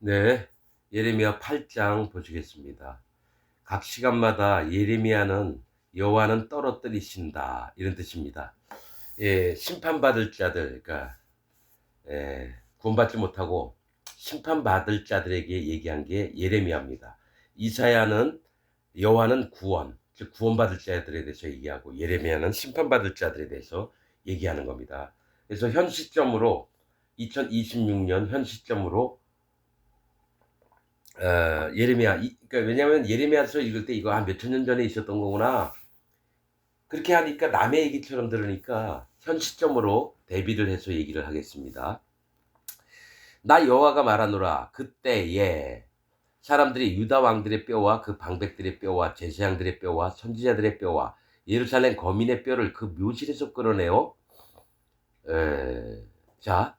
네, 예레미야 8장 보시겠습니다. 각 시간마다 예레미야는 여호와는 떨어뜨리신다 이런 뜻입니다. 예, 심판받을 자들, 그러니까 구원받지 못하고 심판받을 자들에게 얘기한 게 예레미야입니다. 이사야는 여호와는 구원, 즉 구원받을 자들에 대해서 얘기하고 예레미야는 심판받을 자들에 대해서 얘기하는 겁니다. 그래서 현 시점으로 2026년 현 시점으로 예레미야, 그러니까 왜냐하면 예레미야서 읽을 때 이거 한 몇천 년 전에 있었던 거구나. 그렇게 하니까 남의 얘기처럼 들으니까 현 시점으로 대비를 해서 얘기를 하겠습니다. 나 여호와가 말하노라. 그때에 사람들이 유다 왕들의 뼈와 그 방백들의 뼈와 제사장들의 뼈와 선지자들의 뼈와 예루살렘 거민의 뼈를 그 묘실에서 끌어내어 자,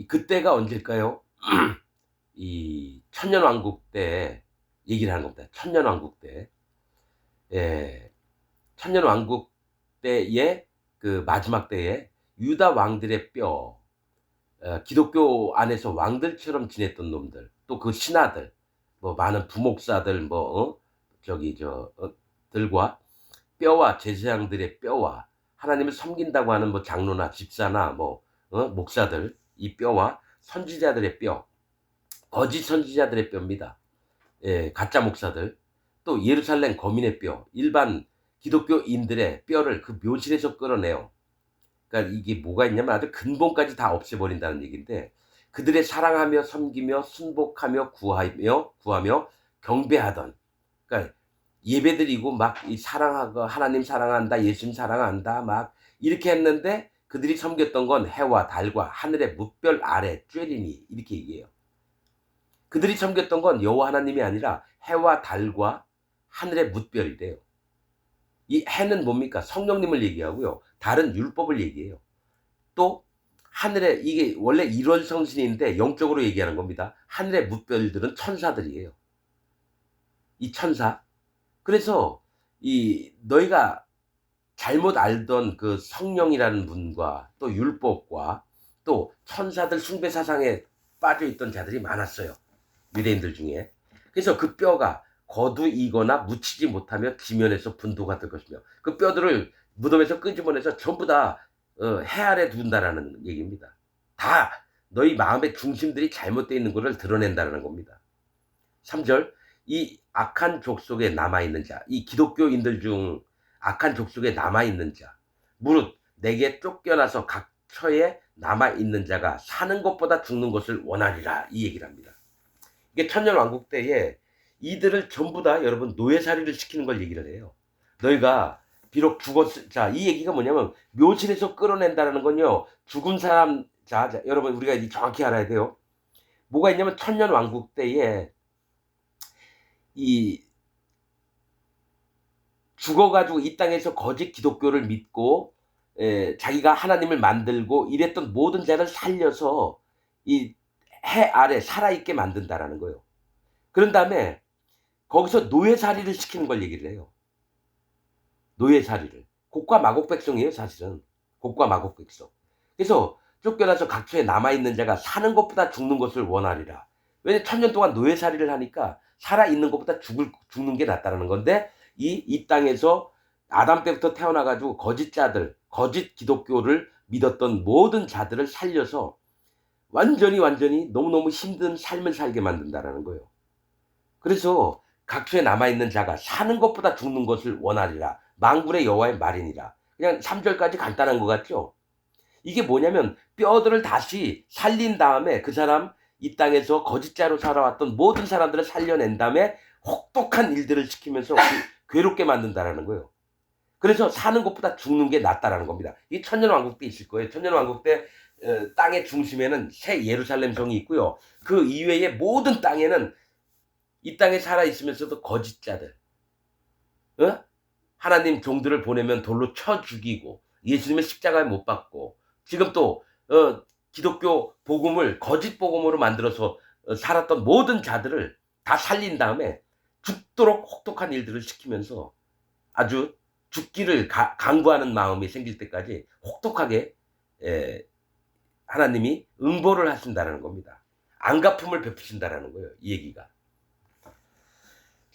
그때가 언제일까요? 이 천년왕국 때 얘기를 하는 겁니다. 천년왕국 때. 예, 천년왕국 때의 그 마지막 때에 유다 왕들의 뼈, 기독교 안에서 왕들처럼 지냈던 놈들, 또 그 신하들, 뭐 많은 부목사들, 들과 뼈와 제사장들의 뼈와 하나님을 섬긴다고 하는 뭐 장로나 집사나 목사들, 이 뼈와 선지자들의 뼈, 거짓 선지자들의 뼈입니다. 예, 가짜 목사들, 또 예루살렘 거민의 뼈, 일반 기독교인들의 뼈를 그 묘실에서 끌어내요. 그러니까 이게 뭐가 있냐면 아주 근본까지 다 없애버린다는 얘기인데, 그들의 사랑하며 섬기며 순복하며 구하며 경배하던, 그러니까 예배드리고 막 이 사랑하고 하나님 사랑한다, 예수님 사랑한다 막 이렇게 했는데, 그들이 섬겼던 건 해와 달과 하늘의 무별 아래 쬐리니 이렇게 얘기해요. 그들이 섬겼던 건 여호와 하나님이 아니라 해와 달과 하늘의 뭇별이래요. 이 해는 뭡니까? 성령님을 얘기하고요. 달은 율법을 얘기해요. 또 하늘에, 이게 원래 1월 성신인데 영적으로 얘기하는 겁니다. 하늘의 뭇별들은 천사들이에요. 이 천사. 그래서 이 너희가 잘못 알던 그 성령이라는 분과 또 율법과 또 천사들 숭배 사상에 빠져 있던 자들이 많았어요. 유대인들 중에. 그래서 그 뼈가 거두이거나 묻히지 못하며 지면에서 분도가 될 것이며, 그 뼈들을 무덤에서 끄집어내서 전부 다 해 아래 둔다라는 얘기입니다. 다 너희 마음의 중심들이 잘못되어 있는 것을 드러낸다는 겁니다. 3절, 이 악한 족속에 남아있는 자, 이 기독교인들 중 악한 족속에 남아있는 자, 무릇 내게 쫓겨나서 각 처에 남아있는 자가 사는 것보다 죽는 것을 원하리라, 이 얘기를 합니다. 이게 천년왕국 때에 이들을 전부 다 여러분 노예살이를 시키는 걸 얘기를 해요. 너희가 비록 자, 이 얘기가 뭐냐면 묘실에서 끌어낸다는 건요, 죽은 사람, 자, 여러분 우리가 정확히 알아야 돼요. 뭐가 있냐면 천년왕국 때에 이 죽어가지고 이 땅에서 거짓 기독교를 믿고 자기가 하나님을 만들고 이랬던 모든 자를 살려서 이 해 아래 살아있게 만든다라는 거예요. 그런 다음에 거기서 노예살이를 시키는 걸 얘기를 해요. 노예살이를. 곡과 마곡 백성이에요, 사실은. 곡과 마곡 백성. 그래서 쫓겨나서 각처에 남아있는 자가 사는 것보다 죽는 것을 원하리라. 왜냐면 천년 동안 노예살이를 하니까 살아있는 것보다 죽는 게 낫다는 건데, 이 땅에서 아담 때부터 태어나가지고 거짓자들, 거짓 기독교를 믿었던 모든 자들을 살려서 완전히 너무너무 힘든 삶을 살게 만든다는 거예요. 그래서 각처에 남아있는 자가 사는 것보다 죽는 것을 원하리라. 만군의 여호와의 말이니라. 그냥 3절까지 간단한 것 같죠? 이게 뭐냐면 뼈들을 다시 살린 다음에 그 사람, 이 땅에서 거짓자로 살아왔던 모든 사람들을 살려낸 다음에 혹독한 일들을 시키면서 괴롭게 만든다라는 거예요. 그래서 사는 것보다 죽는 게 낫다라는 겁니다. 이 천년왕국 때 있을 거예요. 천년왕국 때 땅의 중심에는 새 예루살렘 성이 있고요. 그 이외의 모든 땅에는 이 땅에 살아있으면서도 거짓자들, 하나님 종들을 보내면 돌로 쳐 죽이고 예수님의 십자가에 못 박고, 지금 또 기독교 복음을 거짓 복음으로 만들어서 살았던 모든 자들을 다 살린 다음에 죽도록 혹독한 일들을 시키면서 아주 죽기를 강구하는 마음이 생길 때까지 혹독하게 하나님이 응보를 하신다는 겁니다. 안갚음을 베푸신다라는 거예요. 이 얘기가.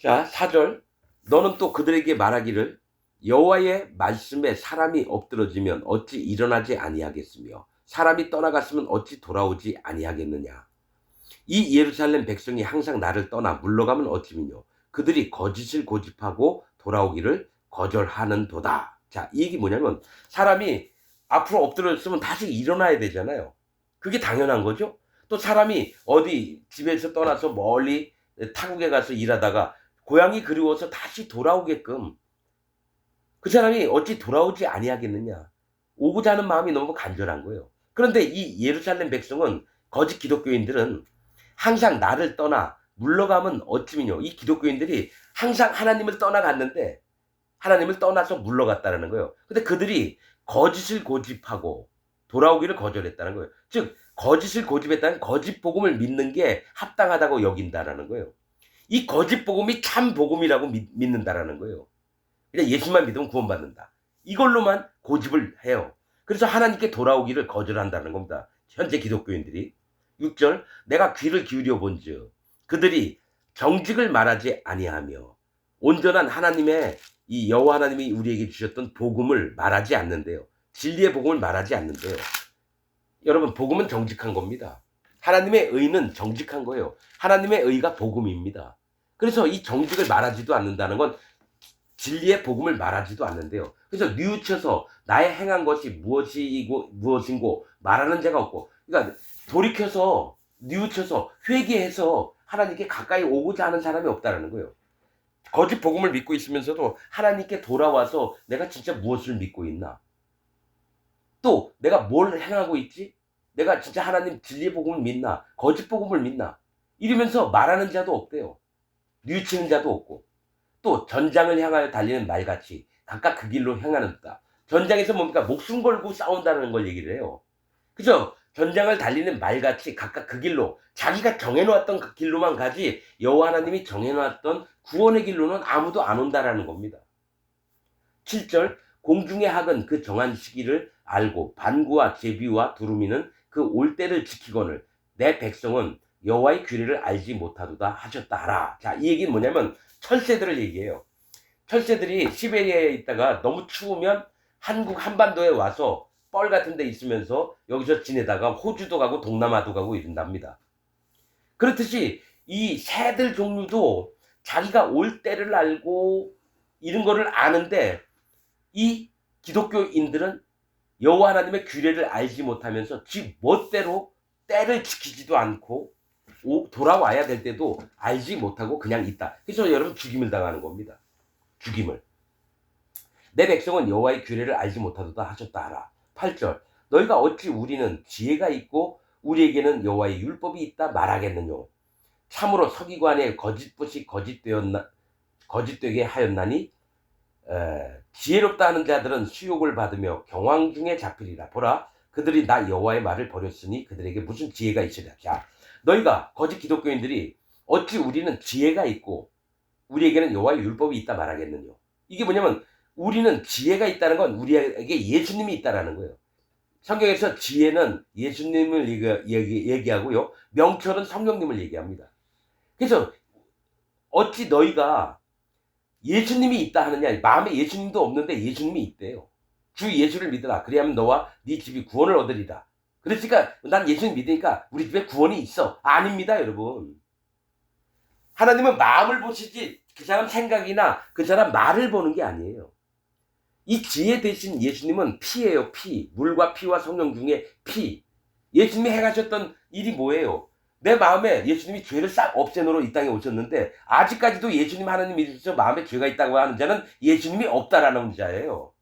자, 4절. 너는 또 그들에게 말하기를 여호와의 말씀에 사람이 엎드러지면 어찌 일어나지 아니하겠으며 사람이 떠나갔으면 어찌 돌아오지 아니하겠느냐. 이 예루살렘 백성이 항상 나를 떠나 물러가면 어찌미뇨. 그들이 거짓을 고집하고 돌아오기를 거절하는도다. 자, 이 얘기 뭐냐면 사람이 앞으로 엎드렸으면 다시 일어나야 되잖아요. 그게 당연한 거죠. 또 사람이 어디 집에서 떠나서 멀리 타국에 가서 일하다가 고향이 그리워서 다시 돌아오게끔 그 사람이 어찌 돌아오지 아니하겠느냐. 오고자 하는 마음이 너무 간절한 거예요. 그런데 이 예루살렘 백성은 거짓 기독교인들은 항상 나를 떠나 물러가면 어찌미뇨. 이 기독교인들이 항상 하나님을 떠나갔는데 하나님을 떠나서 물러갔다는 거예요. 근데 그들이 거짓을 고집하고 돌아오기를 거절했다는 거예요. 즉 거짓을 고집했다는 거짓 복음을 믿는 게 합당하다고 여긴다라는 거예요. 이 거짓 복음이 참 복음이라고 믿는다라는 거예요. 그냥 예수만 믿으면 구원받는다. 이걸로만 고집을 해요. 그래서 하나님께 돌아오기를 거절한다는 겁니다. 현재 기독교인들이. 6절 내가 귀를 기울여 본즉 그들이 정직을 말하지 아니하며 온전한 하나님의 이 여호와 하나님이 우리에게 주셨던 복음을 말하지 않는데요. 진리의 복음을 말하지 않는데요. 여러분 복음은 정직한 겁니다. 하나님의 의는 정직한 거예요. 하나님의 의가 복음입니다. 그래서 이 정직을 말하지도 않는다는 건 진리의 복음을 말하지도 않는데요. 그래서 뉘우쳐서 나의 행한 것이 무엇인고 말하는 자가 없고, 그러니까 돌이켜서 뉘우쳐서 회개해서 하나님께 가까이 오고자 하는 사람이 없다는 거예요. 거짓 복음을 믿고 있으면서도 하나님께 돌아와서 내가 진짜 무엇을 믿고 있나? 또 내가 뭘 행하고 있지? 내가 진짜 하나님 진리의 복음을 믿나? 거짓 복음을 믿나? 이러면서 말하는 자도 없대요. 뉘우치는 자도 없고. 또 전장을 향하여 달리는 말같이 각각 그 길로 향하는다. 전장에서 뭡니까? 목숨 걸고 싸운다는 걸 얘기를 해요. 그죠? 전장을 달리는 말같이 각각 그 길로 자기가 정해놓았던 그 길로만 가지 여호와 하나님이 정해놓았던 구원의 길로는 아무도 안 온다라는 겁니다. 7절 공중의 학은 그 정한 시기를 알고 반구와 제비와 두루미는 그 올 때를 지키거늘 내 백성은 여호와의 규례를 알지 못하도다 하셨다 하라. 자, 이 얘기는 뭐냐면 철새들을 얘기해요. 철새들이 시베리아에 있다가 너무 추우면 한국 한반도에 와서 뻘 같은 데 있으면서 여기서 지내다가 호주도 가고 동남아도 가고 이런답니다. 그렇듯이 이 새들 종류도 자기가 올 때를 알고 이런 거를 아는데 이 기독교인들은 여호와 하나님의 규례를 알지 못하면서 지 멋대로 때를 지키지도 않고 돌아와야 될 때도 알지 못하고 그냥 있다. 그래서 여러분 죽임을 당하는 겁니다. 죽임을. 내 백성은 여호와의 규례를 알지 못하도다 하셨다 하라. 8절 너희가 어찌 우리는 지혜가 있고 우리에게는 여호와의 율법이 있다 말하겠느뇨. 참으로 서기관의 거짓봇이 거짓되게 하였나니 지혜롭다 하는 자들은 수욕을 받으며 경황 중에 잡히리라. 보라 그들이 나 여호와의 말을 버렸으니 그들에게 무슨 지혜가 있으랴. 자, 너희가 거짓 기독교인들이 어찌 우리는 지혜가 있고 우리에게는 여호와의 율법이 있다 말하겠느뇨. 이게 뭐냐면 우리는 지혜가 있다는 건 우리에게 예수님이 있다라는 거예요. 성경에서 지혜는 예수님을 얘기하고요. 명철은 성령님을 얘기합니다. 그래서 어찌 너희가 예수님이 있다 하느냐. 마음에 예수님도 없는데 예수님이 있대요. 주 예수를 믿으라. 그리하면 너와 네 집이 구원을 얻으리라. 그러니까 난 예수님 믿으니까 우리 집에 구원이 있어. 아닙니다, 여러분. 하나님은 마음을 보시지 그 사람 생각이나 그 사람 말을 보는 게 아니에요. 이 지혜 대신 예수님은 피예요, 피. 물과 피와 성령 중에 피. 예수님이 행하셨던 일이 뭐예요? 내 마음에 예수님이 죄를 싹 없애놓으러 이 땅에 오셨는데 아직까지도 예수님 하나님 믿으셔서 마음에 죄가 있다고 하는 자는 예수님이 없다라는 자예요.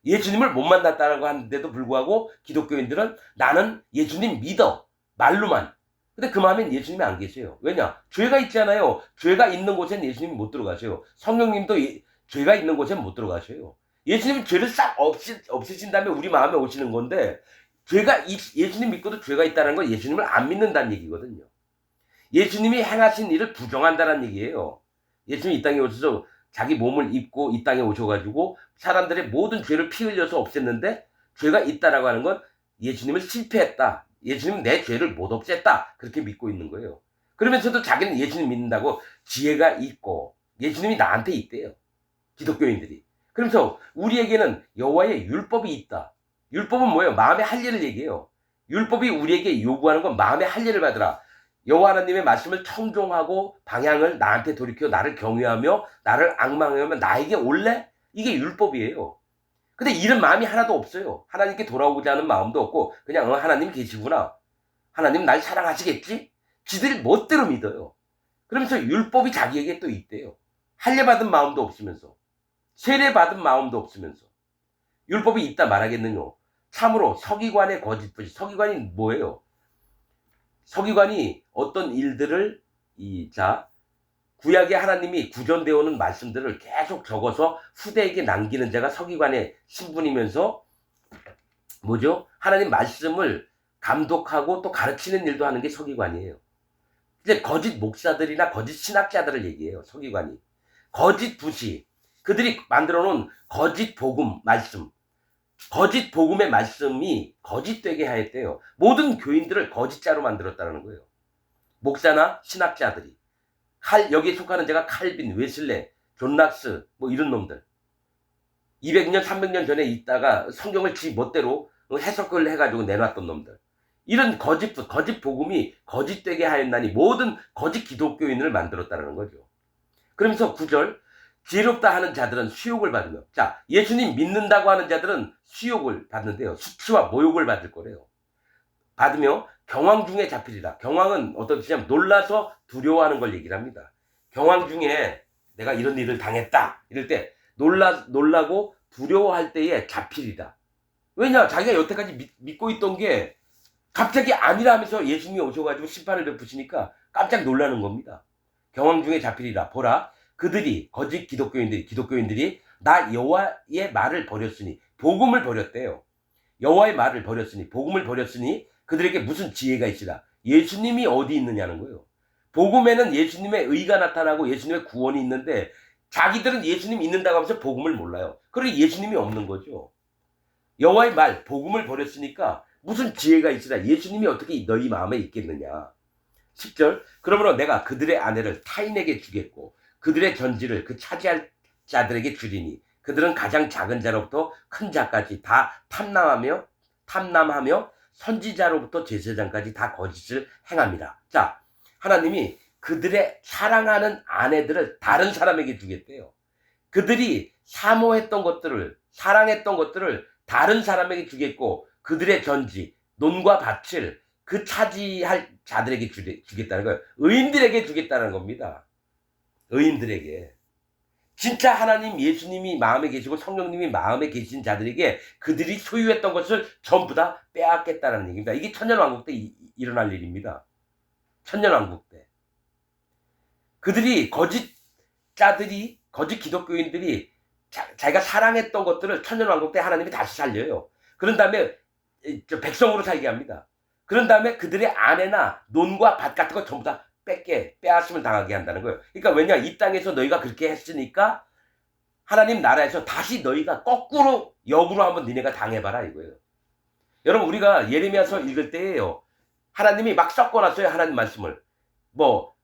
예수님을 못 만났다고 하는데도 불구하고 기독교인들은 나는 예수님 믿어. 말로만. 근데 그 마음엔 예수님이 안 계세요. 왜냐? 죄가 있잖아요. 죄가 있는 곳엔 예수님이 못 들어가세요. 성령님도 죄가 있는 곳엔 못 들어가세요. 예수님은 죄를 싹 없애신 다음에 우리 마음에 오시는 건데 예수님 믿고도 죄가 있다는 건 예수님을 안 믿는다는 얘기거든요. 예수님이 행하신 일을 부정한다는 얘기예요. 예수님이 이 땅에 오셔서 자기 몸을 입고 이 땅에 오셔가지고 사람들의 모든 죄를 피 흘려서 없앴는데 죄가 있다라고 하는 건 예수님을 실패했다. 예수님은 내 죄를 못 없앴다. 그렇게 믿고 있는 거예요. 그러면서도 자기는 예수님 믿는다고 지혜가 있고 예수님이 나한테 있대요. 기독교인들이. 그러면서 우리에게는 여호와의 율법이 있다. 율법은 뭐예요? 마음의 할례를 얘기해요. 율법이 우리에게 요구하는 건 마음의 할례를 받으라. 여호와 하나님의 말씀을 청종하고 방향을 나한테 돌이켜 나를 경외하며 나를 앙망하며 나에게 올래? 이게 율법이에요. 근데 이런 마음이 하나도 없어요. 하나님께 돌아오고자 하는 마음도 없고 그냥 하나님 계시구나. 하나님 날 사랑하시겠지? 지들이 멋대로 믿어요. 그러면서 율법이 자기에게 또 있대요. 할례받은 마음도 없으면서 세례받은 마음도 없으면서 율법이 있다 말하겠느냐. 참으로 서기관의 거짓부지. 서기관이 뭐예요? 서기관이 어떤 일들을 구약의 하나님이 구전되어 오는 말씀들을 계속 적어서 후대에게 남기는 자가 서기관의 신분이면서 뭐죠? 하나님 말씀을 감독하고 또 가르치는 일도 하는 게 서기관이에요. 이제 거짓 목사들이나 거짓 신학자들을 얘기해요. 서기관이. 거짓 부시. 그들이 만들어 놓은 거짓 복음 말씀. 거짓 복음의 말씀이 거짓되게 하였대요. 모든 교인들을 거짓자로 만들었다는 거예요. 목사나 신학자들이. 여기에 속하는 자가 칼빈, 웨슬레, 존 락스 뭐 이런 놈들. 200년, 300년 전에 있다가 성경을 지 멋대로 해석을 해가지고 내놨던 놈들. 이런 거짓 복음이 거짓되게 하였나니 모든 거짓 기독교인을 만들었다는 거죠. 그러면서 9절 지혜롭다 하는 자들은 수욕을 받으며 자 예수님 믿는다고 하는 자들은 수욕을 받는데요. 수치와 모욕을 받을 거래요. 받으며 경황 중에 잡히리라. 경황은 어떤 뜻이냐면 놀라서 두려워하는 걸 얘기를 합니다. 경황 중에 내가 이런 일을 당했다 이럴 때 놀라고 두려워할 때에 잡히리라. 왜냐 자기가 여태까지 믿고 있던 게 갑자기 아니라 하면서 예수님이 오셔가지고 심판을 베푸시니까 깜짝 놀라는 겁니다. 경황 중에 잡히리라. 보라 그들이 거짓 기독교인들이 나 여호와의 말을 버렸으니 복음을 버렸대요. 여호와의 말을 버렸으니 복음을 버렸으니 그들에게 무슨 지혜가 있으라. 예수님이 어디 있느냐는 거예요. 복음에는 예수님의 의가 나타나고 예수님의 구원이 있는데 자기들은 예수님 있는다고 하면서 복음을 몰라요. 그러니 예수님이 없는 거죠. 여호와의 말 복음을 버렸으니까 무슨 지혜가 있으라. 예수님이 어떻게 너희 마음에 있겠느냐. 10절 그러므로 내가 그들의 아내를 타인에게 주겠고 그들의 전지를 그 차지할 자들에게 주리니 그들은 가장 작은 자로부터 큰 자까지 다 탐남하며 선지자로부터 제사장까지 다 거짓을 행합니다. 자, 하나님이 그들의 사랑하는 아내들을 다른 사람에게 주겠대요. 그들이 사모했던 것들을 사랑했던 것들을 다른 사람에게 주겠고 그들의 전지, 논과 밭을 그 차지할 자들에게 주겠다는 거예요. 의인들에게 주겠다는 겁니다. 의인들에게. 진짜 하나님 예수님이 마음에 계시고 성령님이 마음에 계신 자들에게 그들이 소유했던 것을 전부 다 빼앗겠다는 얘기입니다. 이게 천년왕국 때 일어날 일입니다. 천년왕국 때. 그들이 거짓 기독교인들이 자기가 사랑했던 것들을 천년왕국 때 하나님이 다시 살려요. 그런 다음에 백성으로 살게 합니다. 그런 다음에 그들의 아내나 논과 밭 같은 거 전부 다 빼앗음을 당하게 한다는 거예요. 그러니까 왜냐 이 땅에서 너희가 그렇게 했으니까 하나님 나라에서 다시 너희가 거꾸로 역으로 한번 니네가 당해봐라 이거예요. 여러분 우리가 예레미야서 읽을 때예요. 하나님이 막 섞어놨어요. 하나님 말씀을. 뭐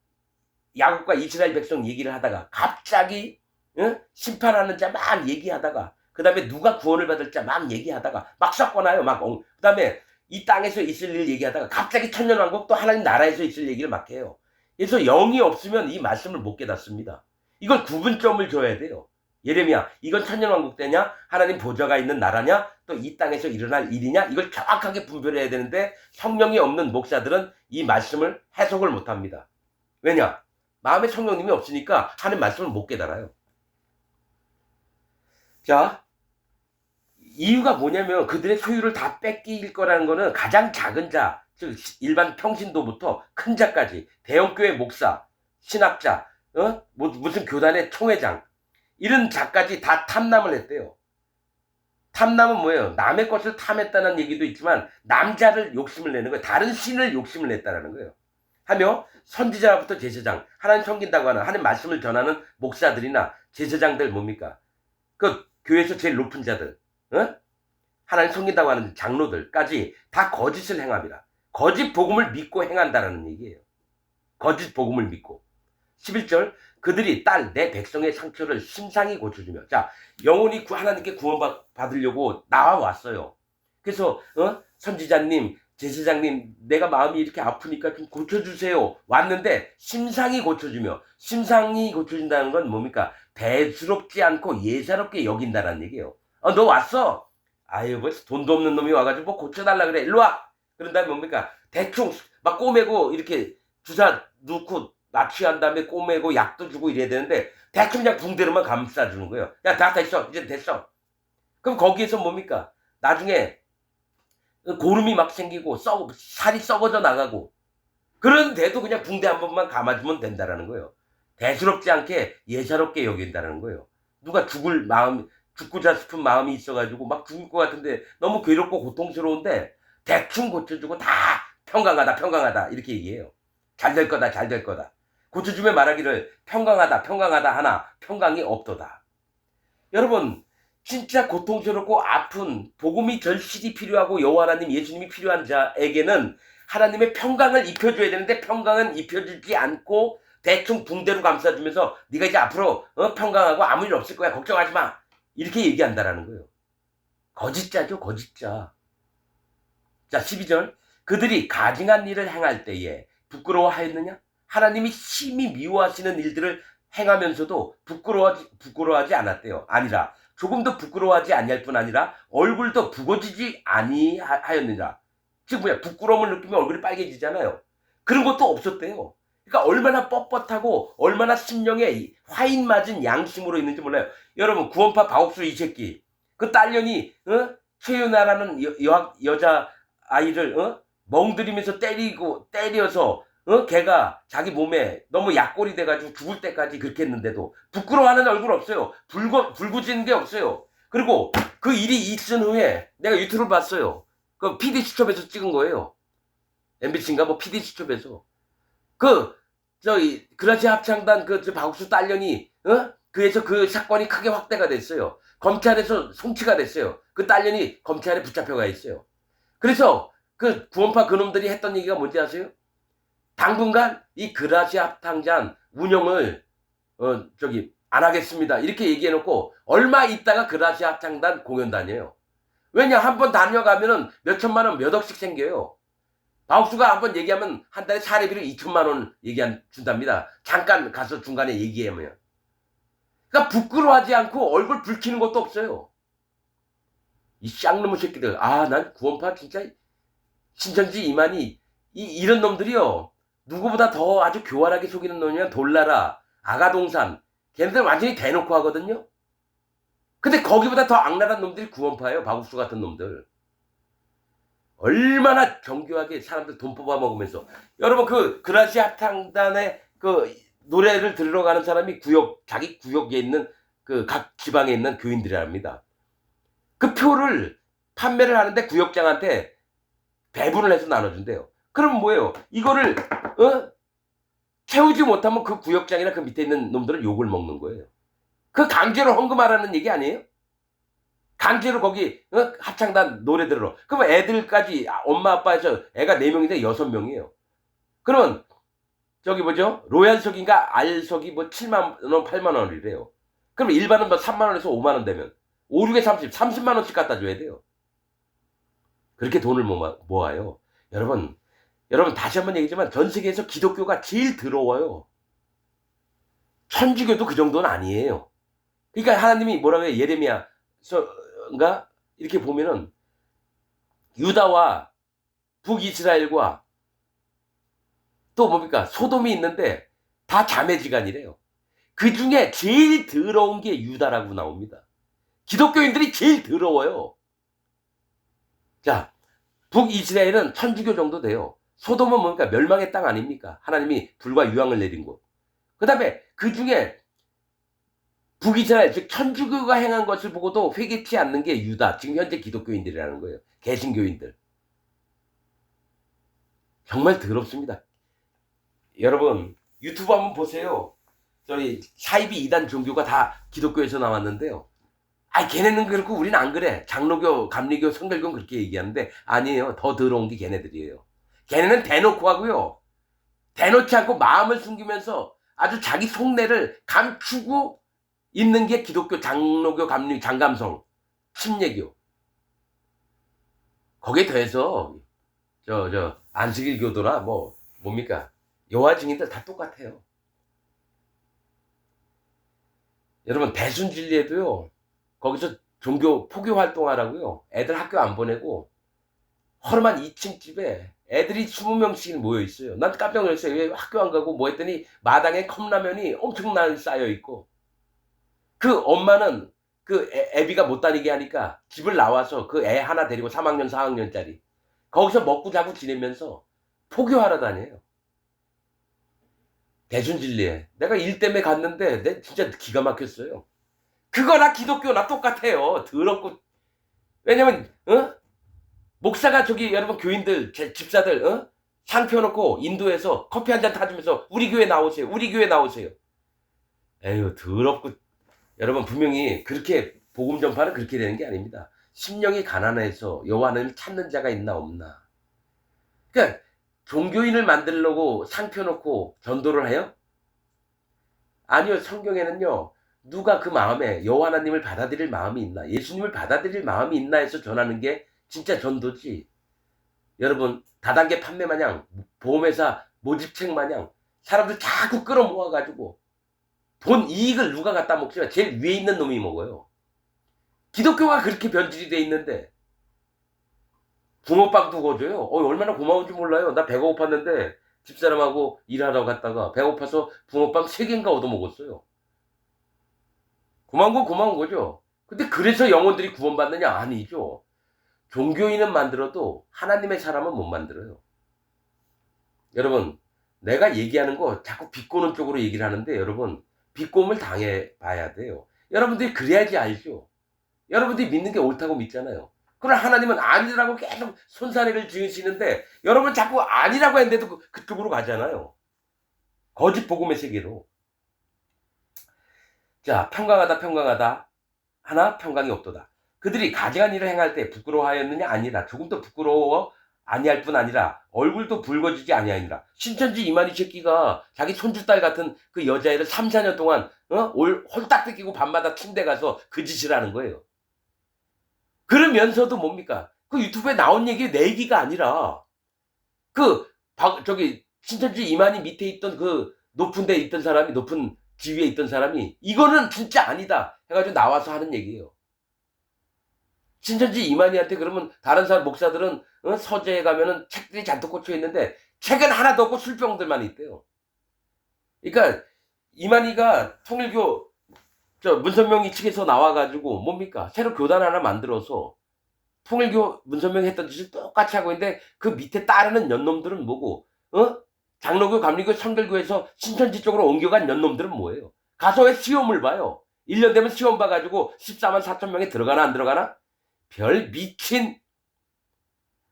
야곱과 이스라엘 백성 얘기를 하다가 갑자기 심판하는 자 막 얘기하다가 그 다음에 누가 구원을 받을 자 막 얘기하다가 막 섞어놔요. 그 다음에 이 땅에서 있을 일 얘기하다가 갑자기 천년왕국 또 하나님 나라에서 있을 얘기를 막 해요. 그래서 영이 없으면 이 말씀을 못 깨닫습니다. 이걸 구분점을 줘야 돼요. 예레미야 이건 천년왕국 때냐 하나님 보좌가 있는 나라냐 또 이 땅에서 일어날 일이냐 이걸 정확하게 분별해야 되는데 성령이 없는 목사들은 이 말씀을 해석을 못합니다. 왜냐 마음에 성령님이 없으니까 하는 말씀을 못 깨달아요. 자 이유가 뭐냐면 그들의 소유를 다 뺏길 거라는 거는 가장 작은 자 즉 일반 평신도부터 큰 자까지 대형교회 목사 신학자 무슨 교단의 총회장 이런 자까지 다 탐남을 했대요. 탐남은 뭐예요? 남의 것을 탐했다는 얘기도 있지만 남자를 욕심을 내는 거예요. 다른 신을 욕심을 냈다는 거예요. 하며 선지자부터 제사장 하나님 섬긴다고 하는 하나님 말씀을 전하는 목사들이나 제사장들 뭡니까? 그 교회에서 제일 높은 자들 하나님 섬긴다고 하는 장로들까지 다 거짓을 행합니다. 거짓 복음을 믿고 행한다라는 얘기예요. 거짓 복음을 믿고. 11절 그들이 딸 내 백성의 상처를 심상히 고쳐주며. 자, 영혼이 하나님께 구원받으려고 나와왔어요. 그래서 선지자님, 제사장님, 내가 마음이 이렇게 아프니까 좀 고쳐주세요. 왔는데 심상히 고쳐주며. 심상히 고쳐준다는 건 뭡니까? 대수롭지 않고 예사롭게 여긴다는 얘기예요. 너 왔어? 아유, 뭐 돈도 없는 놈이 와가지고 뭐 고쳐달라 그래. 일로 와. 그런 다음에 뭡니까? 대충 막 꼬매고 이렇게 주사 넣고 납치한 다음에 꼬매고 약도 주고 이래야 되는데 대충 그냥 붕대로만 감싸주는 거예요. 야, 다 됐어. 이제 됐어. 그럼 거기에서 뭡니까? 나중에 고름이 막 생기고 살이 썩어져 나가고 그런데도 그냥 붕대 한 번만 감아주면 된다라는 거예요. 대수롭지 않게 예사롭게 여긴다는 거예요. 누가 죽고자 싶은 마음이 있어가지고 막 죽을 것 같은데 너무 괴롭고 고통스러운데 대충 고쳐주고 다 평강하다 이렇게 얘기해요. 잘 될 거다. 고쳐주며 말하기를 평강하다 하나 평강이 없도다. 여러분, 진짜 고통스럽고 아픈 복음이 절실히 필요하고 여호와 하나님 예수님이 필요한 자에게는 하나님의 평강을 입혀줘야 되는데 평강은 입혀주지 않고 대충 붕대로 감싸주면서 네가 이제 앞으로 평강하고 아무 일 없을 거야 걱정하지 마 이렇게 얘기한다라는 거예요. 거짓자죠, 거짓자. 자, 12절 그들이 가증한 일을 행할 때에 부끄러워하였느냐? 하나님이 심히 미워하시는 일들을 행하면서도 부끄러워하지 않았대요. 아니라 조금도 부끄러워하지 아니할 뿐 아니라 얼굴도 부거지지 아니하였느니라. 즉 뭐야, 부끄러움을 느끼면 얼굴이 빨개지잖아요. 그런 것도 없었대요. 그러니까 얼마나 뻣뻣하고 얼마나 심령에 화인 맞은 양심으로 있는지 몰라요. 여러분, 구원파 박옥수 이 새끼 그 딸년이 최윤아라는 여자 아이를 멍들이면서 때려서 걔가 자기 몸에 너무 약골이 돼가지고 죽을 때까지 그렇게 했는데도 부끄러워하는 얼굴 없어요. 불구지는 게 없어요. 그리고 그 일이 있은 후에 내가 유튜브를 봤어요. 그 PD수첩에서 찍은 거예요. MBC인가 뭐 PD수첩에서 그라지 합창단 박옥수 딸년이 그래서 그 사건이 크게 확대가 됐어요. 검찰에서 송치가 됐어요. 그 딸년이 검찰에 붙잡혀가 있어요. 그래서 그 구원파 그놈들이 했던 얘기가 뭔지 아세요? 당분간 이 그라지 합창단 운영을 안 하겠습니다. 이렇게 얘기해놓고 얼마 있다가 그라지 합창단 공연 다녀요. 왜냐, 한번 다녀가면은 몇 천만 원, 몇 억씩 생겨요. 박옥수가 한번 얘기하면 한 달에 사례비로 2천만 원 준답니다. 잠깐 가서 중간에 얘기하면. 그러니까 부끄러워하지 않고 얼굴 붉히는 것도 없어요. 이 쌍놈의 새끼들. 난 구원파 진짜 신천지 이만희 이런 놈들이요. 누구보다 더 아주 교활하게 속이는 놈이면 돌나라, 아가동산 걔네들 완전히 대놓고 하거든요. 근데 거기보다 더 악랄한 놈들이 구원파예요. 박옥수 같은 놈들. 얼마나 정교하게 사람들 돈 뽑아 먹으면서. 여러분, 그라지 합창단의 노래를 들으러 가는 사람이 자기 구역에 있는 각 지방에 있는 교인들이랍니다. 그 표를 판매를 하는데 구역장한테 배분을 해서 나눠준대요. 그럼 뭐예요? 이거를 채우지 못하면 그 구역장이나 그 밑에 있는 놈들은 욕을 먹는 거예요. 그 강제로 헌금하라는 얘기 아니에요? 강제로 거기 합창단 노래 들으러. 그러면 애들까지 엄마 아빠에서 애가 4명인데 6명이에요. 그러면 로얄석인가 R석이 뭐 7만 원, 8만 원이래요. 그럼 일반은 뭐 3만 원에서 5만 원 되면 5, 6에 30만 원씩 갖다 줘야 돼요. 그렇게 돈을 모아요. 여러분 다시 한번 얘기지만 전 세계에서 기독교가 제일 더러워요. 천주교도 그 정도는 아니에요. 그러니까 하나님이 뭐라고 해요? 예레미야서인가 이렇게 보면은 유다와 북이스라엘과 또 뭡니까? 소돔이 있는데 다 자매지간이래요. 그 중에 제일 더러운 게 유다라고 나옵니다. 기독교인들이 제일 더러워요. 자, 북이스라엘은 천주교 정도 돼요. 소돔은 뭡니까? 멸망의 땅 아닙니까? 하나님이 불과 유황을 내린 곳. 그 다음에 그 중에 북이스라엘, 즉 천주교가 행한 것을 보고도 회개치 않는 게 유다, 지금 현재 기독교인들이라는 거예요. 개신교인들. 정말 더럽습니다. 여러분 유튜브 한번 보세요. 사이비 이단 종교가 다 기독교에서 나왔는데요. 걔네는 그렇고 우리는 안 그래. 장로교, 감리교, 성결교는 그렇게 얘기하는데 아니에요. 더 더러운 게 걔네들이에요. 걔네는 대놓고 하고요. 대놓지 않고 마음을 숨기면서 아주 자기 속내를 감추고 있는 게 기독교, 장로교, 감리, 장감성, 침례교. 거기에 더해서 안식일 교도나 뭡니까? 여호와 증인들 다 똑같아요. 여러분 대순진리에도요. 거기서 종교 포교 활동하라고요. 애들 학교 안 보내고 허름한 2층 집에 애들이 20명씩 모여 있어요. 난 깜짝 놀랐어요. 왜 학교 안 가고 뭐 했더니 마당에 컵라면이 엄청나게 쌓여 있고 그 엄마는 그 애비가 못 다니게 하니까 집을 나와서 그 애 하나 데리고 3학년 4학년짜리 거기서 먹고 자고 지내면서 포교하러 다녀요. 대순진리에 내가 일 때문에 갔는데 내 진짜 기가 막혔어요. 그거나 기독교나 똑같아요. 더럽고. 왜냐면 목사가 여러분 교인들 집사들 상 펴놓고 인도에서 커피 한 잔 타주면서 우리 교회 나오세요. 우리 교회 나오세요. 에휴 더럽고. 여러분 분명히 그렇게 복음 전파는 그렇게 되는 게 아닙니다. 심령이 가난해서 여호와 하나님을 찾는 자가 있나 없나. 그러니까 종교인을 만들려고 상 펴놓고 전도를 해요? 아니요. 성경에는요. 누가 그 마음에 여호와 하나님을 받아들일 마음이 있나, 예수님을 받아들일 마음이 있나 해서 전하는 게 진짜 전도지. 여러분 다단계 판매 마냥, 보험회사 모집책 마냥 사람들 자꾸 끌어모아가지고 돈 이익을 누가 갖다 먹지만 제일 위에 있는 놈이 먹어요. 기독교가 그렇게 변질이 돼 있는데 붕어빵도 구워줘요. 얼마나 고마운지 몰라요. 나 배가 고팠는데 집사람하고 일하러 갔다가 배고파서 붕어빵 3개인가 얻어먹었어요. 고마운 건 고마운 거죠. 근데 그래서 영혼들이 구원받느냐? 아니죠. 종교인은 만들어도 하나님의 사람은 못 만들어요. 여러분 내가 얘기하는 거 자꾸 비꼬는 쪽으로 얘기를 하는데 여러분 비꼬음을 당해봐야 돼요. 여러분들이 그래야지 알죠. 여러분들이 믿는 게 옳다고 믿잖아요. 그러나 하나님은 아니라고 계속 손사래를 지으시는데 여러분 자꾸 아니라고 했는데도 그쪽으로 가잖아요. 거짓 복음의 세계로. 자, 평강하다 하나 평강이 없도다. 그들이 가증한 일을 행할 때 부끄러워하였느냐? 아니라. 조금도 부끄러워 아니할 뿐 아니라 얼굴도 붉어지지 아니하니라. 신천지 이만희 새끼가 자기 손주딸 같은 그 여자애를 3, 4년 동안 홀딱 뺏기고 밤마다 침대 가서 그 짓을 하는 거예요. 그러면서도 뭡니까? 그 유튜브에 나온 얘기 내 얘기가 아니라 신천지 이만희 밑에 있던 그 높은 데 있던 사람이, 높은 지위에 있던 사람이 이거는 진짜 아니다 해가지고 나와서 하는 얘기예요. 신천지 이만희한테 그러면 다른 사람 목사들은 서재에 가면은 책들이 잔뜩 꽂혀 있는데 책은 하나도 없고 술병들만 있대요. 그러니까 이만희가 통일교 문선명이 측에서 나와가지고 뭡니까? 새로 교단 하나 만들어서 통일교 문선명이 했던 짓을 똑같이 하고 있는데 그 밑에 따르는 연놈들은 뭐고? 장로교, 감리교, 성결교에서 신천지 쪽으로 옮겨간 연놈들은 뭐예요? 가서 왜 시험을 봐요? 1년 되면 시험 봐가지고 14만 4천 명에 들어가나 안 들어가나? 별 미친.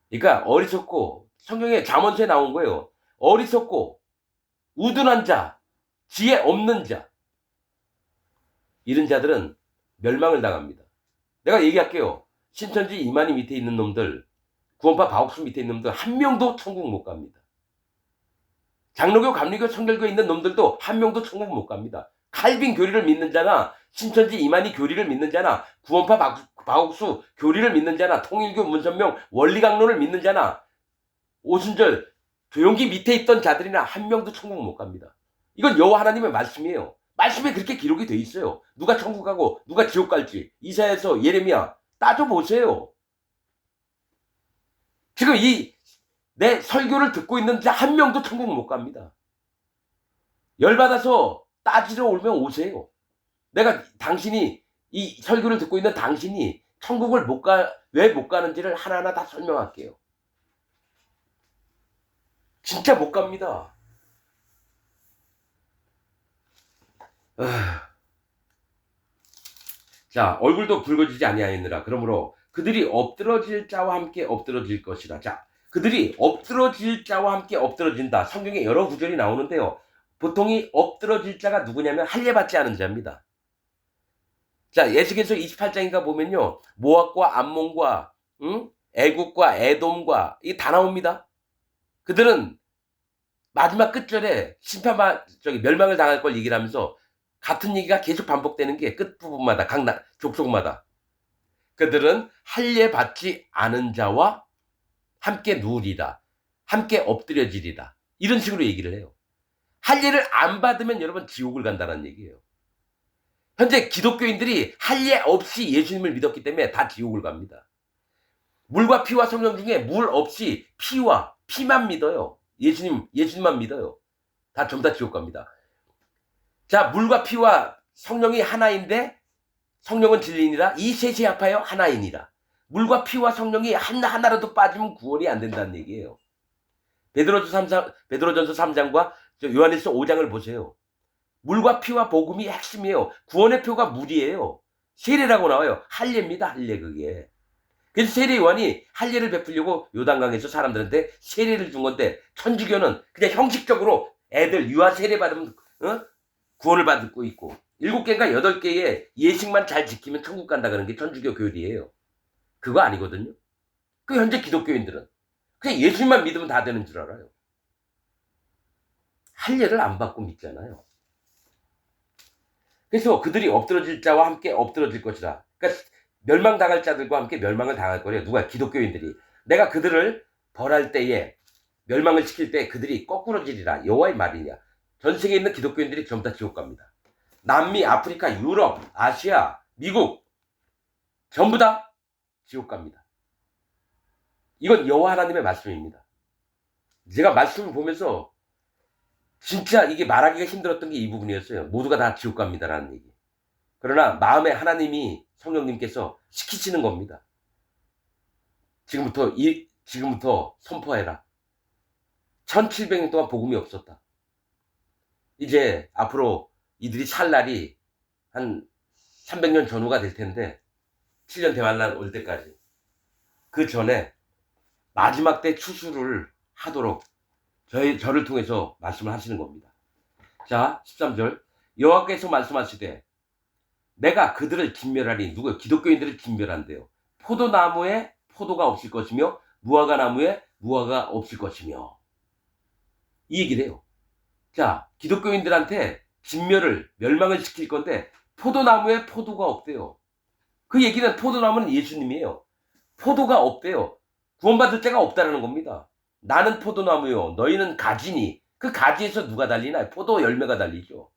그러니까 어리석고, 성경에 잠언서에 나온 거예요. 어리석고 우둔한 자, 지혜 없는 자, 이런 자들은 멸망을 당합니다. 내가 얘기할게요. 신천지 이만희 밑에 있는 놈들, 구원파 바옥수 밑에 있는 놈들 한 명도 천국 못 갑니다. 장로교, 감리교, 성결교에 있는 놈들도 한 명도 천국 못 갑니다. 칼빈 교리를 믿는 자나, 신천지 이만희 교리를 믿는 자나, 구원파 바옥수 교리를 믿는 자나, 통일교 문선명 원리강론을 믿는 자나, 오순절 조용기 밑에 있던 자들이나 한 명도 천국 못 갑니다. 이건 여호와 하나님의 말씀이에요. 말씀에 그렇게 기록이 돼 있어요. 누가 천국 가고 누가 지옥 갈지 이사야서 예레미야 따져보세요. 지금 내 설교를 듣고 있는 자 한 명도 천국 못 갑니다. 열받아서 따지러 오면 오세요. 내가 당신이 이 설교를 듣고 있는 당신이 천국을 왜 못 가는지를 하나하나 다 설명할게요. 진짜 못 갑니다. 자, 얼굴도 붉어지지 아니하였느라. 그러므로 그들이 엎드러질 자와 함께 엎드러질 것이라. 자, 그들이 엎드러질 자와 함께 엎드러진다. 성경에 여러 구절이 나오는데요. 보통이 엎드러질 자가 누구냐면 할례받지 않은 자입니다. 자, 에스겔서 28장인가 보면요. 모압과 암몬과 애국과 에돔과 이게 다 나옵니다. 그들은 마지막 끝절에 멸망을 당할 걸 얘기를 하면서 같은 얘기가 계속 반복되는 게 끝부분마다 각 족속마다 그들은 할례 받지 않은 자와 함께 누우리라. 함께 엎드려지리라. 이런 식으로 얘기를 해요. 할례를 안 받으면 여러분 지옥을 간다는 얘기예요. 현재 기독교인들이 할례 없이 예수님을 믿었기 때문에 다 지옥을 갑니다. 물과 피와 성령 중에 물 없이 피만 믿어요. 예수님만 믿어요. 다 전부 다 지옥 갑니다. 자, 물과 피와 성령이 하나인데 성령은 진리니라. 이 셋이 합하여 하나이니라. 물과 피와 성령이 하나라도 빠지면 구원이 안 된다는 얘기예요. 베드로전서 3장과 요한일서 5장을 보세요. 물과 피와 복음이 핵심이에요. 구원의 표가 물이에요. 세례라고 나와요. 할례입니다. 할례 그게. 그래서 세례 요한이 할례를 베풀려고 요단강에서 사람들한테 세례를 준 건데 천주교는 그냥 형식적으로 애들 유아 세례 받으면 구원을 받고 있고 7개인가 8개의 예식만 잘 지키면 천국 간다 그런 게 천주교 교리예요. 그거 아니거든요. 그 현재 기독교인들은 그냥 예수님만 믿으면 다 되는 줄 알아요. 할례를 안 받고 믿잖아요. 그래서 그들이 엎드러질 자와 함께 엎드러질 것이라. 그러니까 멸망당할 자들과 함께 멸망을 당할 거래요. 누가? 기독교인들이. 내가 그들을 벌할 때에 멸망을 시킬 때 그들이 거꾸러지리라. 여호와의 말이냐. 전 세계에 있는 기독교인들이 전부 다 지옥 갑니다. 남미, 아프리카, 유럽, 아시아, 미국 전부 다 지옥 갑니다. 이건 여호와 하나님의 말씀입니다. 제가 말씀을 보면서 진짜 이게 말하기가 힘들었던 게 이 부분이었어요. 모두가 다 지옥 갑니다라는 얘기. 그러나 마음에 하나님이 성령님께서 시키시는 겁니다. 지금부터 선포해라. 1700년 동안 복음이 없었다. 이제 앞으로 이들이 살 날이 한 300년 전후가 될 텐데 7년 대환란 올 때까지 그 전에 마지막 때 추수를 하도록 저를 통해서 말씀을 하시는 겁니다. 자, 13절 여호와께서 말씀하시되 내가 그들을 진멸하리. 누구요? 기독교인들을 진멸한대요. 포도나무에 포도가 없을 것이며 무화과 나무에 무화과가 없을 것이며 이 얘기를 해요. 자, 기독교인들한테 멸망을 시킬 건데 포도나무에 포도가 없대요. 그 얘기는 포도나무는 예수님이에요. 포도가 없대요. 구원받을 자가 없다라는 겁니다. 나는 포도나무요 너희는 가지니 그 가지에서 누가 달리나? 포도 열매가 달리죠.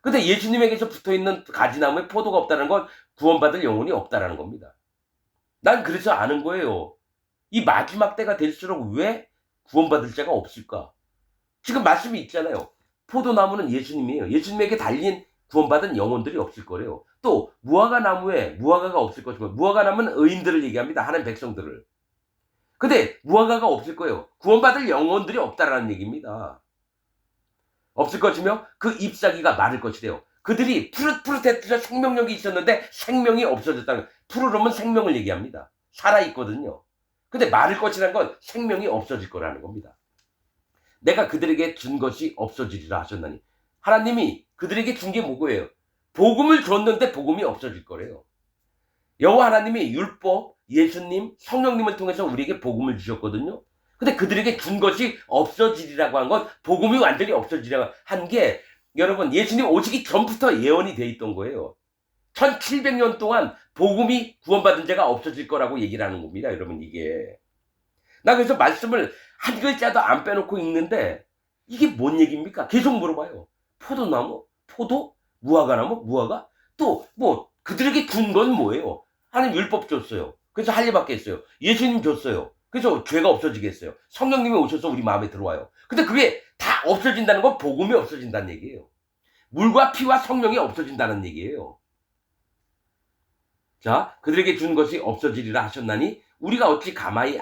근데 예수님에게서 붙어있는 가지나무에 포도가 없다는 건 구원받을 영혼이 없다라는 겁니다. 난 그래서 아는 거예요. 이 마지막 때가 될수록 왜 구원받을 자가 없을까? 지금 말씀이 있잖아요. 포도나무는 예수님이에요. 예수님에게 달린 구원받은 영혼들이 없을 거래요. 또 무화과 나무에 무화과가 없을 것이고 무화과 나무는 의인들을 얘기합니다. 하나님 백성들을. 근데 무화과가 없을 거예요. 구원받을 영혼들이 없다라는 얘기입니다. 없을 것이며 그 잎사귀가 마를 것이래요. 그들이 푸릇푸릇했죠. 생명력이 있었는데 생명이 없어졌다는 거예요. 푸르름은 생명을 얘기합니다. 살아있거든요. 근데 마를 것이라는 건 생명이 없어질 거라는 겁니다. 내가 그들에게 준 것이 없어지리라 하셨나니 하나님이 그들에게 준 게 뭐고요? 복음을 줬는데 복음이 없어질 거래요. 여호와 하나님이 율법, 예수님, 성령님을 통해서 우리에게 복음을 주셨거든요. 근데 그들에게 준 것이 없어지리라고 한 건 복음이 완전히 없어지리라고 한 게 여러분 예수님 오시기 전부터 예언이 돼 있던 거예요. 1700년 동안 복음이 구원받은 자가 없어질 거라고 얘기를 하는 겁니다. 여러분 이게. 나 그래서 말씀을 한 글자도 안 빼놓고 읽는데 이게 뭔 얘기입니까? 계속 물어봐요. 포도나무? 포도? 무화과나무? 무화과? 또 뭐 그들에게 준 건 뭐예요? 하나님 율법 줬어요. 그래서 할례 받겠어요. 예수님 줬어요. 그래서 죄가 없어지겠어요. 성령님이 오셔서 우리 마음에 들어와요. 근데 그게 다 없어진다는 건 복음이 없어진다는 얘기예요. 물과 피와 성령이 없어진다는 얘기예요. 자, 그들에게 준 것이 없어지리라 하셨나니 우리가 어찌 가만히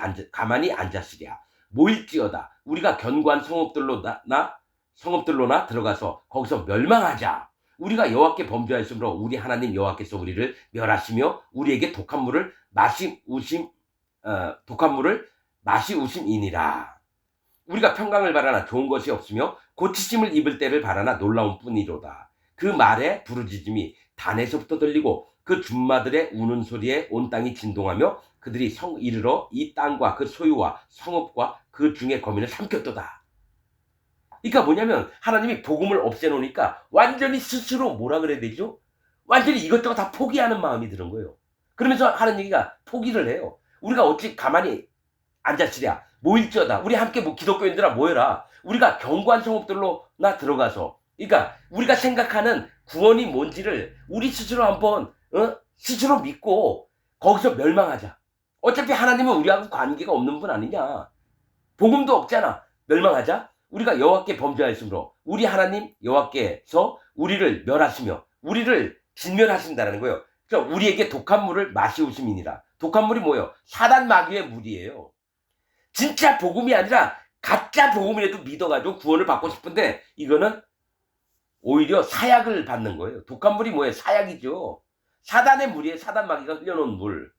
앉았으랴. 모일지어다. 우리가 견고한 성읍들로나 들어가서 거기서 멸망하자. 우리가 여호와께 범죄하였으므로 우리 하나님 여호와께서 우리를 멸하시며 우리에게 독한 물을 마시우심이니라. 우리가 평강을 바라나 좋은 것이 없으며 고치심을 입을 때를 바라나 놀라운 뿐이로다. 그 말에 부르짖음이 단에서부터 들리고 그 줌마들의 우는 소리에 온 땅이 진동하며 그들이 이르러 이 땅과 그 소유와 성읍과 그 중에 거민을 삼켰도다. 그러니까 뭐냐면 하나님이 복음을 없애놓으니까 완전히 스스로 뭐라 그래야 되죠? 완전히 이것저것 다 포기하는 마음이 드는 거예요. 그러면서 하는 얘기가 포기를 해요. 우리가 어찌 가만히 앉았으랴. 모일지어다. 우리 함께 기독교인들아 모여라. 우리가 견고한 성읍들로나 들어가서, 그러니까 우리가 생각하는 구원이 뭔지를 우리 스스로 한번 스스로 믿고 거기서 멸망하자. 어차피 하나님은 우리하고 관계가 없는 분 아니냐. 복음도 없잖아. 멸망하자. 우리가 여호와께 범죄하였으므로 우리 하나님 여호와께서 우리를 멸하시며 우리를 진멸하신다는 거예요. 그러니까 우리에게 독한 물을 마시우심이니라. 독한 물이 뭐예요? 사단 마귀의 물이에요. 진짜 복음이 아니라 가짜 복음이라도 믿어가지고 구원을 받고 싶은데 이거는 오히려 사약을 받는 거예요. 독한 물이 뭐예요? 사약이죠. 사단의 물이에요. 사단 마귀가 흘려놓은 물.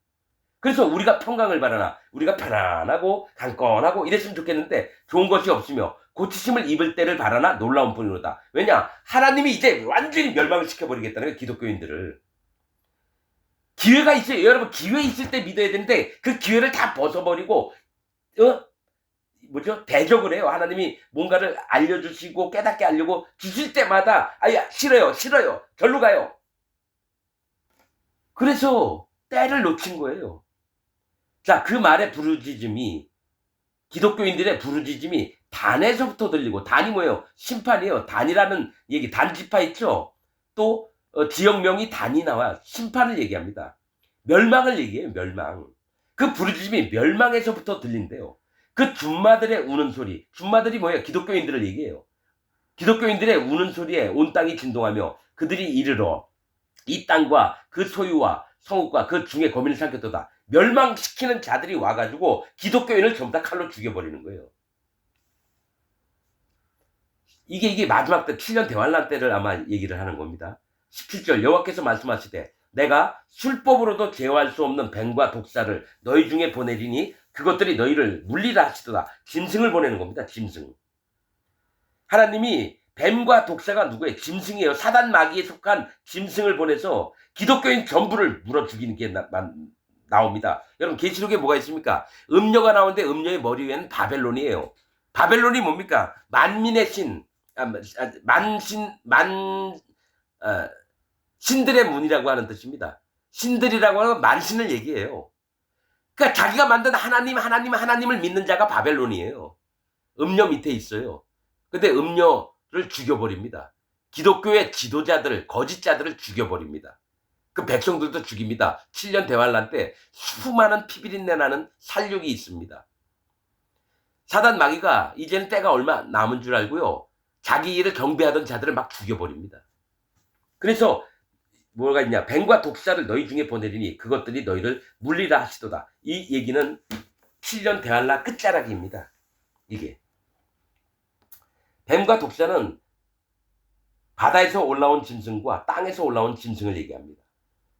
그래서 우리가 평강을 바라나 우리가 편안하고 강건하고 이랬으면 좋겠는데 좋은 것이 없으며 고치심을 입을 때를 바라나 놀라운 뿐이로다. 왜냐? 하나님이 이제 완전히 멸망을 시켜버리겠다는 거예요. 기독교인들을. 기회가 있어요. 여러분 기회 있을 때 믿어야 되는데 그 기회를 다 벗어버리고 대적을 해요. 하나님이 뭔가를 알려주시고 깨닫게 하려고 주실 때마다 아야 싫어요. 절로 가요. 그래서 때를 놓친 거예요. 자, 그 말의 부르짖음이 기독교인들의 부르짖음이 단에서부터 들리고, 단이 뭐예요? 심판이에요. 단이라는 얘기, 단지파 있죠? 또 지역명이 단이 나와 심판을 얘기합니다. 멸망을 얘기해요. 멸망. 그 부르짖음이 멸망에서부터 들린대요. 그 줌마들의 우는 소리, 줌마들이 뭐예요? 기독교인들을 얘기해요. 기독교인들의 우는 소리에 온 땅이 진동하며 그들이 이르러 이 땅과 그 소유와 성읍과 그 중에 거민을 삼켰도다. 멸망시키는 자들이 와가지고 기독교인을 전부 다 칼로 죽여버리는 거예요. 이게 마지막 때 7년 대환란 때를 아마 얘기를 하는 겁니다. 17절 여호와께서 말씀하시되 내가 술법으로도 제어할 수 없는 뱀과 독사를 너희 중에 보내리니 그것들이 너희를 물리라 하시도다. 짐승을 보내는 겁니다. 짐승. 하나님이 뱀과 독사가 누구예요? 짐승이에요. 사단 마귀에 속한 짐승을 보내서 기독교인 전부를 물어 죽이는 게 나옵니다. 여러분 계시록에 뭐가 있습니까? 음녀가 나오는데 음녀의 머리 위에는 바벨론이에요. 바벨론이 뭡니까? 만민의 신, 신들의 문이라고 하는 뜻입니다. 신들이라고 하는 만신을 얘기해요. 그러니까 자기가 만든 하나님을 믿는 자가 바벨론이에요. 음녀 밑에 있어요. 근데 음녀를 죽여버립니다. 기독교의 지도자들, 거짓자들을 죽여버립니다. 그 백성들도 죽입니다. 7년 대환란 때 수많은 피비린내 나는 살육이 있습니다. 사단 마귀가 이제는 때가 얼마 남은 줄 알고요. 자기 일을 경배하던 자들을 막 죽여버립니다. 그래서 뭐가 있냐? 뱀과 독사를 너희 중에 보내리니 그것들이 너희를 물리라 하시도다. 이 얘기는 7년 대환란 끝자락입니다. 이게. 뱀과 독사는 바다에서 올라온 짐승과 땅에서 올라온 짐승을 얘기합니다.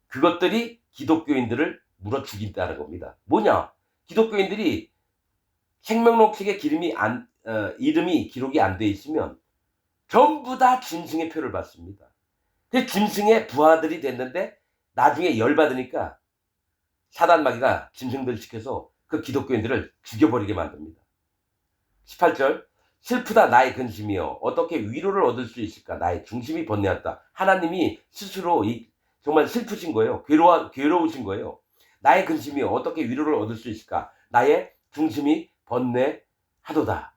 그것들이 기독교인들을 물어 죽인다는 겁니다. 뭐냐? 기독교인들이 생명록책에 이름이 기록이 안 돼 있으면 전부 다 짐승의 표를 받습니다. 그 짐승의 부하들이 됐는데 나중에 열받으니까 사단 마귀가 짐승들을 시켜서 그 기독교인들을 죽여버리게 만듭니다. 18절 슬프다 나의 근심이여 어떻게 위로를 얻을 수 있을까? 나의 중심이 번뇌하다. 하나님이 스스로 정말 슬프신 거예요. 괴로우신 거예요. 나의 근심이여 어떻게 위로를 얻을 수 있을까? 나의 중심이 번뇌하도다.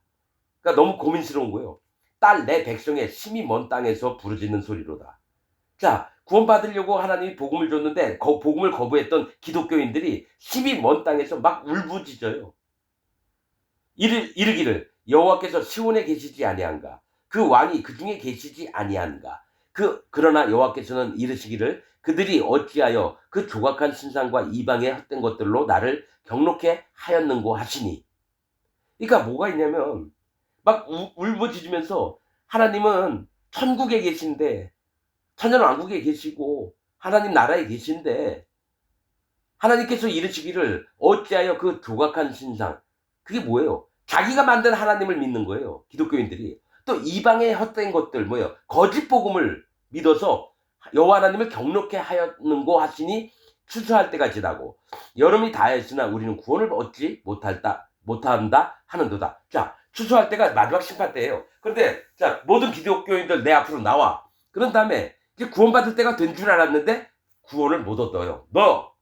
그러니까 너무 고민스러운 거예요. 딸 내 백성의 심히 먼 땅에서 부르짖는 소리로다. 자, 구원받으려고 하나님이 복음을 줬는데 복음을 거부했던 기독교인들이 심히 먼 땅에서 막 울부짖어요. 이르기를 여호와께서 시온에 계시지 아니한가? 그 왕이 그 중에 계시지 아니한가? 그러나 여호와께서는 이르시기를 그들이 어찌하여 그 조각한 신상과 이방의 헛된 것들로 나를 경록해 하였는고 하시니. 그러니까 뭐가 있냐면 막 울부짖으면서 하나님은 천국에 계신데 천연왕국에 계시고 하나님 나라에 계신데 하나님께서 이르시기를 어찌하여 그 조각한 신상, 그게 뭐예요? 자기가 만든 하나님을 믿는 거예요. 기독교인들이. 또 이방의 헛된 것들 뭐예요? 거짓 복음을 믿어서 여호와 하나님을 경록해 하였는고 하시니 추수할 때가 지나고 여름이 다했으나 우리는 구원을 얻지 못하였다 못한다 하는도다. 자, 추수할 때가 마지막 심판 때예요. 그런데 자, 모든 기독교인들 내 앞으로 나와. 그런 다음에 이제 구원받을 때가 된 줄 알았는데 구원을 못 얻어요. 너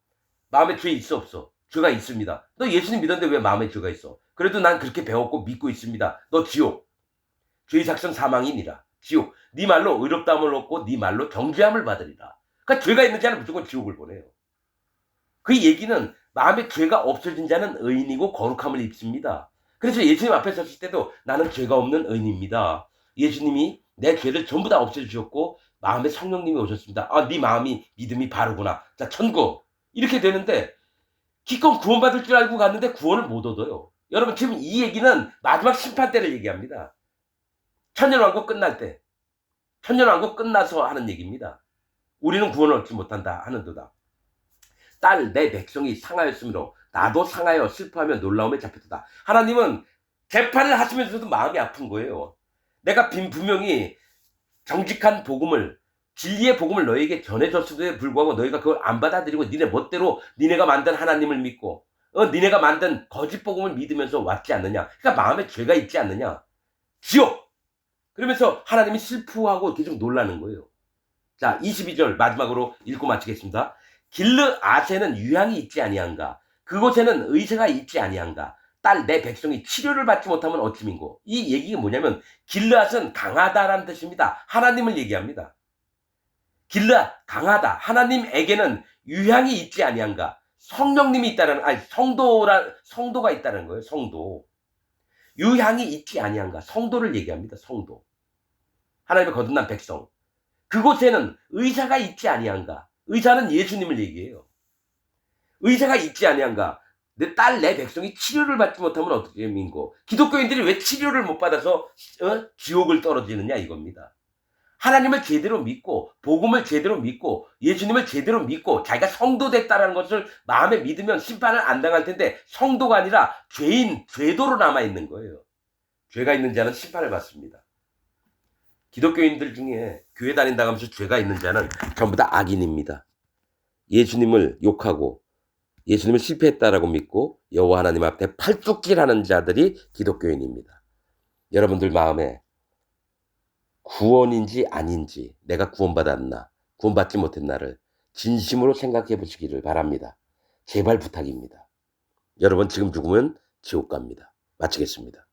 마음에 죄 있어 없어? 죄가 있습니다. 너 예수님 믿었는데 왜 마음에 죄가 있어? 그래도 난 그렇게 배웠고 믿고 있습니다. 너 지옥. 죄의 작성 사망이니라. 지옥. 네 말로 의롭다함을 얻고 네 말로 정죄함을 받으리라. 그러니까 죄가 있는 자는 무조건 지옥을 보내요. 그 얘기는 마음에 죄가 없어진 자는 의인이고 거룩함을 입습니다. 그래서 예수님 앞에 섰을 때도 나는 죄가 없는 의인입니다. 예수님이 내 죄를 전부 다 없애주셨고 마음에 성령님이 오셨습니다. 아, 네 마음이 믿음이 바르구나. 자, 천국. 이렇게 되는데 기껏 구원받을 줄 알고 갔는데 구원을 못 얻어요. 여러분 지금 이 얘기는 마지막 심판 때를 얘기합니다. 천년왕국 끝날 때. 천년왕국 끝나서 하는 얘기입니다. 우리는 구원을 얻지 못한다 하는도다. 딸 내 백성이 상하였으므로 나도 상하여 슬퍼하며 놀라움에 잡혔다. 하나님은 재판을 하시면서도 마음이 아픈 거예요. 내가 분명히 정직한 복음을 진리의 복음을 너에게 전해줬음에도 불구하고 너희가 그걸 안 받아들이고 니네 멋대로 니네가 만든 하나님을 믿고 니네가 만든 거짓 복음을 믿으면서 왔지 않느냐. 그러니까 마음에 죄가 있지 않느냐. 지옥. 그러면서 하나님이 슬프하고 계속 놀라는 거예요. 자, 22절 마지막으로 읽고 마치겠습니다. 길르앗에는 유향이 있지 아니한가? 그곳에는 의사가 있지 아니한가? 딸 내 백성이 치료를 받지 못하면 어찌민고? 이 얘기가 뭐냐면 길르앗은 강하다라는 뜻입니다. 하나님을 얘기합니다. 길르앗 강하다. 하나님에게는 유향이 있지 아니한가? 성령님이 있다는 아니 성도가 있다는 거예요. 성도. 유향이 있지 아니한가? 성도를 얘기합니다. 성도. 하나님의 거듭난 백성. 그곳에는 의사가 있지 아니한가? 의사는 예수님을 얘기해요. 의사가 있지 아니한가? 내 딸 내 백성이 치료를 받지 못하면 어떻게 민고? 기독교인들이 왜 치료를 못 받아서 지옥을 떨어지느냐 이겁니다. 하나님을 제대로 믿고 복음을 제대로 믿고 예수님을 제대로 믿고 자기가 성도 됐다는 것을 마음에 믿으면 심판을 안 당할 텐데 성도가 아니라 죄도로 남아있는 거예요. 죄가 있는 자는 심판을 받습니다. 기독교인들 중에 교회 다닌다고 하면서 죄가 있는 자는 전부 다 악인입니다. 예수님을 욕하고 예수님을 실패했다라고 믿고 여호와 하나님 앞에 팔뚝질하는 자들이 기독교인입니다. 여러분들 마음에 구원인지 아닌지 내가 구원받았나 구원받지 못했나를 진심으로 생각해 보시기를 바랍니다. 제발 부탁입니다. 여러분 지금 죽으면 지옥 갑니다. 마치겠습니다.